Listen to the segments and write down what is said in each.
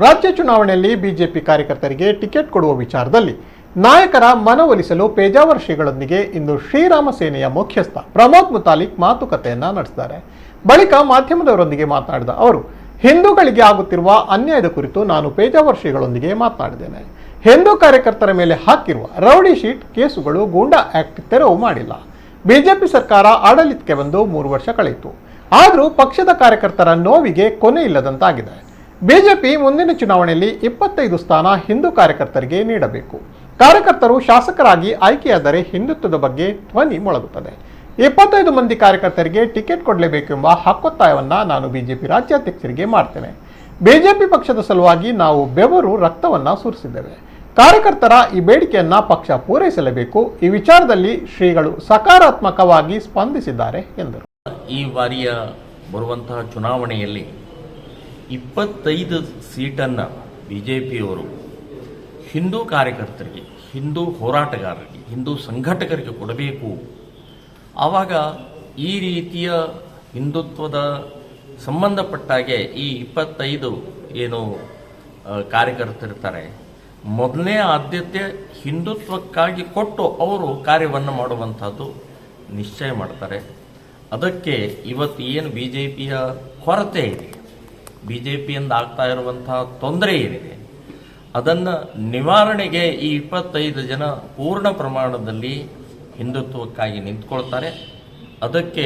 ರಾಜ್ಯ ಚುನಾವಣೆಯಲ್ಲಿ ಬಿಜೆಪಿ ಕಾರ್ಯಕರ್ತರಿಗೆ ಟಿಕೆಟ್ ಕೊಡುವ ವಿಚಾರದಲ್ಲಿ ನಾಯಕರ ಮನವೊಲಿಸಲು ಪೇಜಾವರ ಶ್ರೀಗಳೊಂದಿಗೆ ಇಂದು ಶ್ರೀರಾಮ ಸೇನೆಯ ಮುಖ್ಯಸ್ಥ ಪ್ರಮೋದ್ ಮುತಾಲಿಕ್ ಮಾತುಕತೆಯನ್ನ ನಡೆಸಿದ್ದಾರೆ. ಬಳಿಕ ಮಾಧ್ಯಮದವರೊಂದಿಗೆ ಮಾತನಾಡಿದ ಅವರು, ಹಿಂದೂಗಳಿಗೆ ಆಗುತ್ತಿರುವ ಅನ್ಯಾಯದ ಕುರಿತು ನಾನು ಪೇಜಾವರ ಶ್ರೀಗಳೊಂದಿಗೆ ಮಾತನಾಡಿದ್ದೇನೆ. ಹಿಂದೂ ಕಾರ್ಯಕರ್ತರ ಮೇಲೆ ಹಾಕಿರುವ ರೌಡಿ ಶೀಟ್ ಕೇಸುಗಳು ಗೂಂಡಾ ಆಕ್ಟ್ ತೆರವು ಮಾಡಿಲ್ಲ. ಬಿಜೆಪಿ ಸರ್ಕಾರ ಆಡಳಿತಕ್ಕೆ ಬಂದು 3 ವರ್ಷ ಕಳೆಯಿತು. ಆದರೂ ಪಕ್ಷದ ಕಾರ್ಯಕರ್ತರ ನೋವಿಗೆ ಕೊನೆ ಇಲ್ಲದಂತಾಗಿದೆ. ಬಿಜೆಪಿ ಮುಂದಿನ ಚುನಾವಣೆಯಲ್ಲಿ 25 ಸ್ಥಾನ ಹಿಂದೂ ಕಾರ್ಯಕರ್ತರಿಗೆ ನೀಡಬೇಕು. ಕಾರ್ಯಕರ್ತರು ಶಾಸಕರಾಗಿ ಆಯ್ಕೆಯಾದರೆ ಹಿಂದುತ್ವದ ಬಗ್ಗೆ ಧ್ವನಿ ಮೊಳಗುತ್ತದೆ. 25 ಮಂದಿ ಕಾರ್ಯಕರ್ತರಿಗೆ ಟಿಕೆಟ್ ಕೊಡಲೇಬೇಕೆಂಬ ಹಕ್ಕೊತ್ತಾಯವನ್ನ ನಾನು ಬಿಜೆಪಿ ರಾಜ್ಯಾಧ್ಯಕ್ಷರಿಗೆ ಮಾಡ್ತೇನೆ. ಬಿಜೆಪಿ ಪಕ್ಷದ ಸಲುವಾಗಿ ನಾವು ಬೆವರು ರಕ್ತವನ್ನ ಸುರಿಸಿದ್ದೇವೆ. ಕಾರ್ಯಕರ್ತರ ಈ ಬೇಡಿಕೆಯನ್ನ ಪಕ್ಷ ಪೂರೈಸಲೇಬೇಕು. ಈ ವಿಚಾರದಲ್ಲಿ ಶ್ರೀಗಳು ಸಕಾರಾತ್ಮಕವಾಗಿ ಸ್ಪಂದಿಸಿದ್ದಾರೆ ಎಂದರು. ಈ ಬಾರಿಯ ಬರುವಂತಹ ಚುನಾವಣೆಯಲ್ಲಿ 25 ಸೀಟನ್ನು ಬಿಜೆಪಿಯವರು ಹಿಂದೂ ಕಾರ್ಯಕರ್ತರಿಗೆ, ಹಿಂದೂ ಹೋರಾಟಗಾರರಿಗೆ, ಹಿಂದೂ ಸಂಘಟಕರಿಗೆ ಕೊಡಬೇಕು. ಆವಾಗ ಈ ರೀತಿಯ ಹಿಂದುತ್ವದ ಸಂಬಂಧಪಟ್ಟಾಗೆ ಈ 25 ಏನು ಕಾರ್ಯಕರ್ತರಿರ್ತಾರೆ, ಮೊದಲನೇ ಆದ್ಯತೆ ಹಿಂದುತ್ವಕ್ಕಾಗಿ ಕೊಟ್ಟು ಅವರು ಕಾರ್ಯವನ್ನು ಮಾಡುವಂಥದ್ದು ನಿಶ್ಚಯ ಮಾಡ್ತಾರೆ. ಅದಕ್ಕೆ ಇವತ್ತು ಏನು ಬಿಜೆಪಿಯ ಕೊರತೆ ಇದೆ, ಬಿಜೆಪಿಯಿಂದ ಆಗ್ತಾ ಇರುವಂತಹ ತೊಂದರೆ ಏನಿದೆ, ಅದನ್ನು ನಿವಾರಣೆಗೆ ಈ 25 ಜನ ಪೂರ್ಣ ಪ್ರಮಾಣದಲ್ಲಿ ಹಿಂದುತ್ವಕ್ಕಾಗಿ ನಿಂತ್ಕೊಳ್ತಾರೆ. ಅದಕ್ಕೆ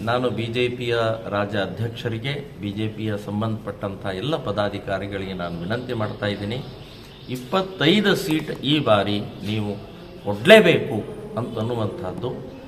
ನಾನು ಬಿಜೆಪಿಯ ರಾಜ್ಯ ಅಧ್ಯಕ್ಷರಿಗೆ, ಬಿಜೆಪಿಯ ಸಂಬಂಧಪಟ್ಟಂಥ ಎಲ್ಲ ಪದಾಧಿಕಾರಿಗಳಿಗೆ ನಾನು ವಿನಂತಿ ಮಾಡ್ತಾ ಇದ್ದೀನಿ, 25 ಸೀಟ್ ಈ ಬಾರಿ ನೀವು ಕೊಡಲೇಬೇಕು ಅಂತನ್ನುವಂಥದ್ದು